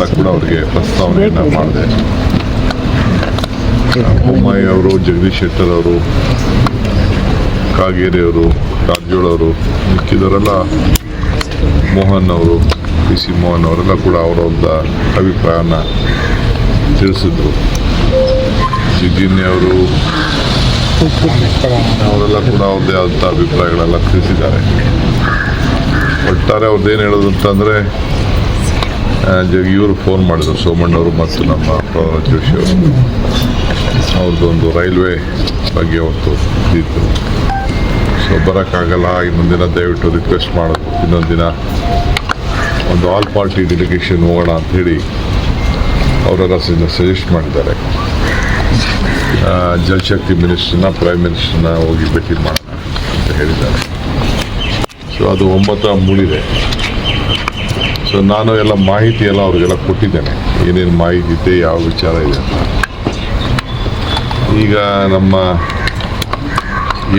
ಎಲ್ಲ ಕೂಡ ಅವರಿಗೆ ಪ್ರಸ್ತಾವನೆಯನ್ನು ಮಾಡಿದೆ. ಬೊಮ್ಮಾಯಿ ಅವರು, ಜಗದೀಶ್ ಶೆಟ್ಟರ್ ಅವರು, ಕಾಗೇರಿ ಅವರು, ಕಾರಜೋಳ ಅವರು, ಮಿಕ್ಕಿದವರೆಲ್ಲ, ಮೋಹನ್ ಅವರು, PC ಮೋಹನ್ ಅವರೆಲ್ಲ ಕೂಡ ಅವರೊಂದ ಅಭಿಪ್ರಾಯನ ತಿಳಿಸಿದ್ರು. ಜಿಜಿನ್ಯ ಅವರು ಅವರೆಲ್ಲ ಕೂಡ ಅವ್ರದ್ದೇ ಆದಂಥ ಅಭಿಪ್ರಾಯಗಳೆಲ್ಲ ತಿಳಿಸಿದ್ದಾರೆ. ಒಟ್ಟಾರೆ ಅವ್ರದ್ದೇನು ಹೇಳೋದು ಅಂತಂದರೆ, ಇವರು ಫೋನ್ ಮಾಡಿದರು, ಸೋಮಣ್ಣವರು ಮತ್ತು ನಮ್ಮ ಪ್ರಹ್ಲಾದ್ ಜೋಶಿ ಅವರು. ಅವ್ರದ್ದೊಂದು ರೈಲ್ವೆ ಬಗ್ಗೆ ಅವತ್ತು ಇತ್ತು. ಸೊ ಬರೋಕ್ಕಾಗಲ್ಲ, ಇನ್ನೊಂದು ದಿನ ದಯವಿಟ್ಟು ರಿಕ್ವೆಸ್ಟ್ ಮಾಡೋದು, ಇನ್ನೊಂದು ದಿನ ಒಂದು ಆಲ್ ಪಾರ್ಟಿ ಡೆಲಿಗೇಷನ್ ಹೋಗೋಣ ಅಂಥೇಳಿ ಅವರೆಲ್ಲ ಸಜೆಸ್ಟ್ ಮಾಡಿದ್ದಾರೆ. ಜಲಶಕ್ತಿ ಮಿನಿಸ್ಟ್ರನ್ನ, ಪ್ರೈಮ್ ಮಿನಿಸ್ಟ್ರನ್ನ ಹೋಗಿ ಭೇಟಿ ಮಾಡೋಣ ಅಂತ ಹೇಳಿದ್ದಾರೆ. ಸೊ ಅದು 9 ಮೂಡಿದೆ. ಸೊ ನಾನು ಎಲ್ಲ ಮಾಹಿತಿ ಎಲ್ಲ ಅವ್ರಿಗೆಲ್ಲ ಕೊಟ್ಟಿದ್ದೇನೆ, ಏನೇನು ಮಾಹಿತಿ ಇದೆ, ಯಾವ ವಿಚಾರ ಇದೆ ಅಂತ. ಈಗ ನಮ್ಮ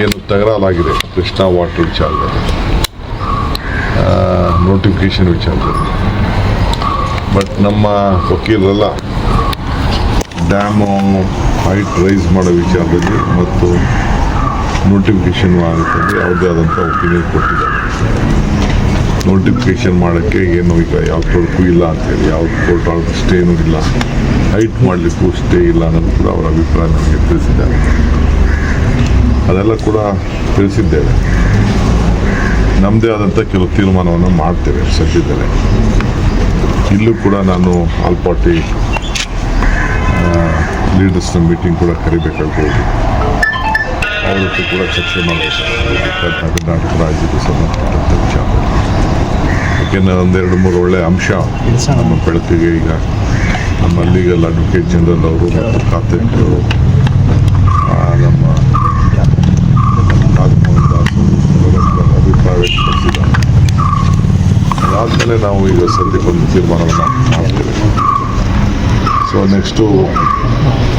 ಏನು ತಕರಾಲಾಗಿದೆ ಕೃಷ್ಣಾ ವಾಟರ್ ವಿಚಾರದಲ್ಲಿ, ನೋಟಿಫಿಕೇಶನ್ ವಿಚಾರದಲ್ಲಿ, ಬಟ್ ನಮ್ಮ ವಕೀಲರೆಲ್ಲ ಡ್ಯಾಮು ಹೈಟ್ ರೈಸ್ ಮಾಡೋ ವಿಚಾರದಲ್ಲಿ ಮತ್ತು ನೋಟಿಫಿಕೇಶನ್ ಆಗುತ್ತದೆ ಅವ್ರದ್ದೇ ಆದಂಥ ಒಪಿನಿಯನ್ ಕೊಟ್ಟಿದ್ದಾರೆ. ನೋಟಿಫಿಕೇಶನ್ ಮಾಡೋಕ್ಕೆ ಏನು ಈಗ ಯಾವ ತೊಡಕು ಇಲ್ಲ ಅಂತೇಳಿ, ಯಾವ ಕೋರ್ಟ್ ಆರ್ಡರ್ ಸ್ಟೇನೂ ಇಲ್ಲ, ಹೈಟ್ ಮಾಡಲಿಕ್ಕೂ ಸ್ಟೇ ಇಲ್ಲ ಅನ್ನೋದು ಕೂಡ ಅವರ ಅಭಿಪ್ರಾಯ ನಮಗೆ ತಿಳಿಸಿದ್ದಾರೆ. ಅದೆಲ್ಲ ಕೂಡ ತಿಳಿಸಿದ್ದೇವೆ. ನಮ್ಮದೇ ಆದಂಥ ಕೆಲವು ತೀರ್ಮಾನವನ್ನು ಮಾಡ್ತೇವೆ ಸದ್ಯದಲ್ಲೇ. ಇಲ್ಲೂ ಕೂಡ ನಾನು ಆಲ್ ಪಾರ್ಟಿ ಲೀಡರ್ಸ್ನ ಮೀಟಿಂಗ್ ಕೂಡ ಕರಿಬೇಕಾಗ್ಬೋದು. ಅವ್ರ ಜೊತೆ ಕೂಡ ಚರ್ಚೆ ಮಾಡಬೇಕು ಕರ್ನಾಟಕ ರಾಜ್ಯಕ್ಕೆ ಸಂಬಂಧಪಟ್ಟಂಥ ವಿಚಾರ. ಯಾಕೆಂದರೆ 1-2-3 ಒಳ್ಳೆಯ ಅಂಶ ನಮ್ಮ ಬೆಳಕಿಗೆ ಈಗ ನಮ್ಮ ಲೀಗಲ್ ಅಡ್ವೊಕೇಟ್ ಜನರಲ್ ಅವರು ಮತ್ತು ಖಾತೆ ಅವರು, ನಮ್ಮ ನಾಗಮೋಹನ್ ದಾಸ್ ಅವರು ಅಭಿಪ್ರಾಯ ವ್ಯಕ್ತಪಡಿಸಿದ್ದಾರೆ. ಅದಾದಮೇಲೆ ನಾವು ಈಗ ಸದ್ಯಕ್ಕೊಂದು ತೀರ್ಮಾನವನ್ನು ಮಾಡ್ತೇವೆ. ಸೊ ನೆಕ್ಸ್ಟು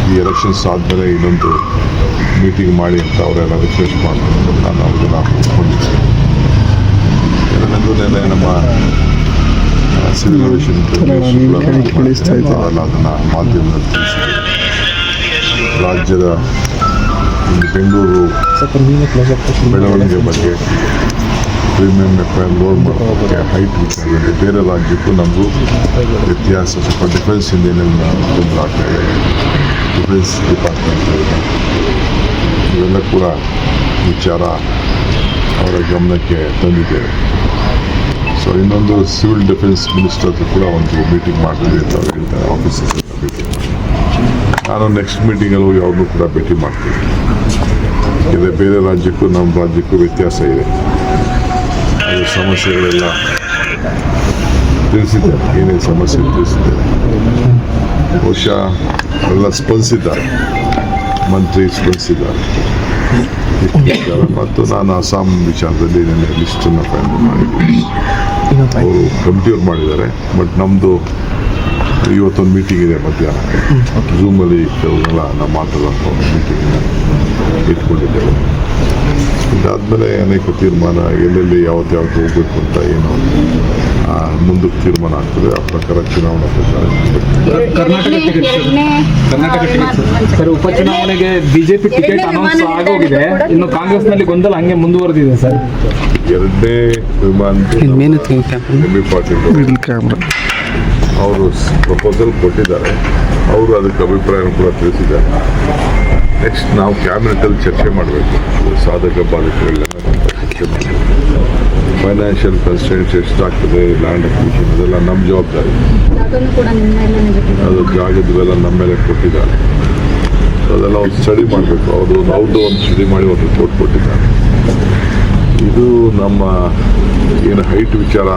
ಈ ಎಲೆಕ್ಷನ್ಸ್ ಆದಮೇಲೆ ಇನ್ನೊಂದು ಮೀಟಿಂಗ್ ಮಾಡಿ ಅಂತ ಅವರೆಲ್ಲ ರಿಕ್ವೆಸ್ಟ್ ಮಾಡಬೇಕು. ನಾನು ಅವ್ರಿಗೆಲ್ಲ ಒಪ್ಕೊಂಡಿದ್ದೆ. ನೆನ್ನೆ ನಮ್ಮ ಸಿವಿಲ್ ಏವಿಯೇಷನ್ ಅದನ್ನು ಮಾಧ್ಯಮದಲ್ಲಿ ತಿಳಿಸಿದೆ. ರಾಜ್ಯದ ಬೆಂಗಳೂರು ಬೆಳವಣಿಗೆ ಬಗ್ಗೆ ಪ್ರೀಮಿಯಂ FIR ಲೋಡ್ ಮಾಡೋಕ್ಕೆ ಹೈಟ್ ವಿಚಾರದಲ್ಲಿ ಬೇರೆ ರಾಜ್ಯಕ್ಕೂ ನಮಗೂ ವ್ಯತ್ಯಾಸ, ಸ್ವಲ್ಪ ಡಿಫೆನ್ಸಿಂದ ಏನೇನು ತೊಂದರೆ ಆಗ್ತಾಯಿದೆ, ಡಿಫೆನ್ಸ್ ಡಿಪಾರ್ಟ್ಮೆಂಟ್ ಇವೆಲ್ಲ ಕೂಡ ವಿಚಾರ ಅವರ ಗಮನಕ್ಕೆ ತಂದಿದ್ದೇವೆ. ಸೊ ಇನ್ನೊಂದು ಸಿವಿಲ್ ಡಿಫೆನ್ಸ್ ಮಿನಿಸ್ಟರ್ ಹತ್ರ ಕೂಡ ಒಂದು ಮೀಟಿಂಗ್ ಮಾಡ್ತೀವಿ ಅಂತ ಅವ್ರು ಹೇಳ್ತಾರೆ. ಆಫೀಸಸ್ ಹತ್ರ ಭೇಟಿ ಮಾಡಿ ನಾನು ನೆಕ್ಸ್ಟ್ ಮೀಟಿಂಗಲ್ಲಿ ಹೋಗಿ ಅವ್ರನ್ನೂ ಕೂಡ ಭೇಟಿ ಮಾಡ್ತೀನಿ. ಯಾಕೆಂದರೆ ಬೇರೆ ರಾಜ್ಯಕ್ಕೂ ನಮ್ಮ ರಾಜ್ಯಕ್ಕೂ ವ್ಯತ್ಯಾಸ ಇದೆ. ಅದು ಸಮಸ್ಯೆಗಳೆಲ್ಲ ತಿಳಿಸಿದ್ದಾರೆ, ಏನೇನು ಸಮಸ್ಯೆ ತಿಳಿಸಿದ್ದಾರೆ. ಬಹುಶಃ ಎಲ್ಲ ಸ್ಪಂದಿಸಿದ್ದಾರೆ, ಮಂತ್ರಿ ಸ್ಪಂದಿಸಿದ್ದಾರೆ. ಮತ್ತು ನಾನು ಅಸ್ಸಾಂ ವಿಚಾರದಲ್ಲಿ ನನ್ನ ಲಿಸ್ಟನ್ನು ಫೈನಲ್ ಮಾಡಿದ್ದೀನಿ. ಅವರು ಕಂಪ್ಯೂರ್ ಮಾಡಿದ್ದಾರೆ. ಬಟ್ ನಮ್ಮದು ಇವತ್ತೊಂದು ಮೀಟಿಂಗ್ ಇದೆ ಮಧ್ಯಾಹ್ನ, ಝೂಮಲ್ಲಿ ಕೆಲವೆಲ್ಲ ನಾವು ಮಾತಾಡುವಂಥ ಒಂದು ಮೀಟಿಂಗನ್ನು ಇಟ್ಕೊಂಡಿದ್ದೇವೆ. ಇದಾದಮೇಲೆ ಅನೇಕ ತೀರ್ಮಾನ ಎಲ್ಲೆಲ್ಲಿ ಯಾವತ್ತು ಹೋಗಬೇಕು ಅಂತ ಏನು ಮುಂದಕ್ಕೆ ತೀರ್ಮಾನ ಆಗ್ತದೆ. ಆ ಪ್ರಕಾರ ಚುನಾವಣಾ ಪ್ರಚಾರ. ಸರ್, ಉಪಚುನಾವಣೆಗೆ ಬಿಜೆಪಿ ಟಿಕೆಟ್ ಅನೌನ್ಸ್ ಆಗೋಗಿದೆ, ಇನ್ನು ಕಾಂಗ್ರೆಸ್ನಲ್ಲಿ ಗೊಂದಲ ಹಂಗೆ ಮುಂದುವರೆದಿದೆ ಸರ್. ಎರಡನೇ ವಿಮಾನಕ್ಕೆ ಎಂ.ಬಿ. ಪಾಟೀಲ್ ಅವರು ಪ್ರಪೋಸಲ್ ಕೊಟ್ಟಿದ್ದಾರೆ. ಅವರು ಅದಕ್ಕೆ ಅಭಿಪ್ರಾಯ ಕೂಡ ತಿಳಿಸಿದ್ದಾರೆ. ನೆಕ್ಸ್ಟ್ ನಾವು ಕ್ಯಾಬಿನೆಟಲ್ಲಿ ಚರ್ಚೆ ಮಾಡಬೇಕು, ಸಾಧಕ ಬಾಧಕಗಳೆಲ್ಲ ಚರ್ಚೆ ಮಾಡಬೇಕು. ಫೈನಾನ್ಷಿಯಲ್ ಕನ್ಸ್ಟೆಂಟ್ಸ್ ಎಷ್ಟಾಗ್ತದೆ, ಲ್ಯಾಂಡ್ ಅಕ್ವಿಷನ್ ಅದೆಲ್ಲ ನಮ್ಮ ಜವಾಬ್ದಾರಿ. ಅದು ಜಾಗದವೆಲ್ಲ ನಮ್ಮ ಮೇಲೆ ಕೊಟ್ಟಿದ್ದಾರೆ. ಅದೆಲ್ಲ ಒಂದು ಸ್ಟಡಿ ಮಾಡಬೇಕು. ಅವ್ರದ್ದು ಒಂದು ಸ್ಟಡಿ ಮಾಡಿ ಒಂದು ರಿಪೋರ್ಟ್ ಕೊಟ್ಟಿದ್ದಾರೆ. ಇದು ನಮ್ಮ ಏನು ಹೈಟ್ ವಿಚಾರ,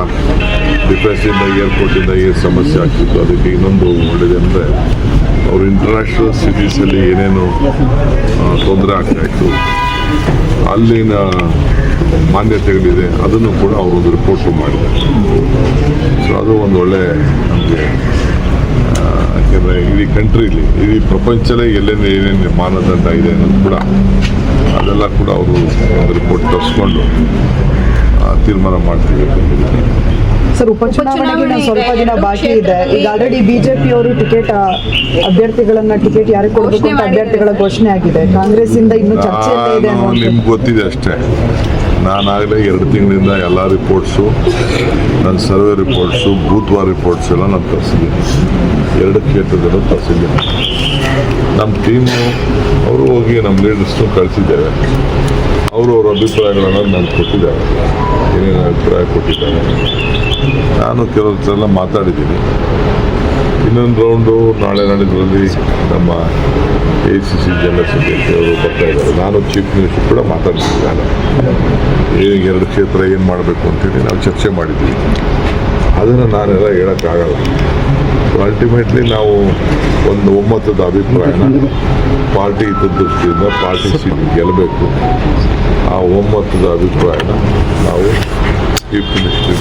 ಡಿಫೆನ್ಸಿಂದ ಏರ್ಪೋರ್ಟಿಂದ ಏನು ಸಮಸ್ಯೆ ಆಗ್ತಿತ್ತು, ಅದಕ್ಕೆ ಇನ್ನೊಂದು ಒಳ್ಳೆಯದಂದರೆ ಅವರು ಇಂಟರ್ನ್ಯಾಷನಲ್ ಸಿಟೀಸಲ್ಲಿ ಏನೇನು ತೊಂದರೆ ಆಗ್ತಾಯಿತ್ತು, ಅಲ್ಲಿನ ಮಾನ್ಯತೆಗಳಿದೆ, ಅದನ್ನು ಕೂಡ ಅವರೊಂದು ರಿಪೋರ್ಟು ಮಾಡಿದ್ದಾರೆ. ಸೊ ಅದು ಒಂದು ಒಳ್ಳೆ ನಮಗೆ, ಯಾಕೆಂದರೆ ಇಡೀ ಕಂಟ್ರಿಲಿ, ಇಡೀ ಪ್ರಪಂಚದಲ್ಲೇ ಎಲ್ಲೆಲ್ಲಿ ಏನೇನು ಮಾನದಂಡ ಇದೆ ಅನ್ನೋದು ಕೂಡ ಅದೆಲ್ಲ ಕೂಡ ಅವರು ಒಂದು ರಿಪೋರ್ಟ್ ತರಿಸ್ಕೊಂಡು ತೀರ್ಮಾನ ಮಾಡ್ತೀವಿ. ಸರ್, ಉಪಚುನಾವಣೆಗೆ ಇನ್ನು ಸ್ವಲ್ಪ ದಿನ ಬಾಕಿ ಇದೆ. ಈಗ ಆಲ್ರೆಡಿ ಬಿಜೆಪಿ ಅವರು ಟಿಕೆಟ್ ಯಾರಿಗೆ ಕೊಡಬೇಕು ಅಂತ ಅಭ್ಯರ್ಥಿಗಳ ಘೋಷಣೆ ಆಗಿದೆ. ಕಾಂಗ್ರೆಸ್ ಇಂದ ಇನ್ನೂ ಚರ್ಚೆಯಲ್ಲೇ ಇದೆ ಅನ್ನುವಂಥದ್ದು. ನಿಮ್ಗೆ ಗೊತ್ತಿದೆ ಅಷ್ಟೇ. ನಾನಾಗಲೇ 2 ತಿಂಗಳಿಂದ ಎಲ್ಲ ರಿಪೋರ್ಟ್ಸು, ನನ್ನ ಸರ್ವೆ ರಿಪೋರ್ಟ್ಸು, ಬೂತ್ವಾರ್ ರಿಪೋರ್ಟ್ಸ್ ಎಲ್ಲ ನಾನು ತರಿಸಿದ್ದೀನಿ. 2 ಕ್ಷೇತ್ರದಲ್ಲೂ ತರಿಸಿದ್ದೀನಿ. ನಮ್ಮ ಟೀಮು ಅವರು ಹೋಗಿ ನಮ್ಮ ಲೀಡರ್ಸ್ನು ಕಳಿಸಿದ್ದೇವೆ. ಅವರು ಅವ್ರ ಅಭಿಪ್ರಾಯಗಳನ್ನು ನಾನು ಕೊಟ್ಟಿದ್ದಾರೆ, ಏನೇನು ಅಭಿಪ್ರಾಯ ಕೊಟ್ಟಿದ್ದಾರೆ. ನಾನು ಕೆಲವ್ರ ಮಾತಾಡಿದ್ದೀನಿ. ಇನ್ನೊಂದು ರೌಂಡು ನಾಳೆ ನಾಡಿದ್ರಲ್ಲಿ ನಮ್ಮ ACC ಜನರಲ್ ಸೆಕ್ರೆಟರಿ ಅವರು ಬರ್ತಾ ಇದ್ದಾರೆ. ನಾನು ಚೀಫ್ ಮಿನಿಸ್ಟರ್ ಕೂಡ ಮಾತಾಡ್ತಿದ್ದಾರೆ. 2 ಕ್ಷೇತ್ರ ಏನು ಮಾಡಬೇಕು ಅಂತೇಳಿ ನಾವು ಚರ್ಚೆ ಮಾಡಿದ್ವಿ. ಅದನ್ನು ನಾನೆಲ್ಲ ಹೇಳೋಕ್ಕಾಗಲ್ಲ. ಅಲ್ಟಿಮೇಟ್ಲಿ ನಾವು ಒಂದು ಒಮ್ಮತದ ಅಭಿಪ್ರಾಯನ ಪಾರ್ಟಿ ಹಿತದೃಷ್ಟಿಯಿಂದ ಪಾರ್ಟಿ ಸೀಟ್ ಗೆಲ್ಲಬೇಕು. ಆ ಒಮ್ಮತದ ಅಭಿಪ್ರಾಯನ ನಾವು ಚೀಫ್ ಮಿನಿಸ್ಟರ್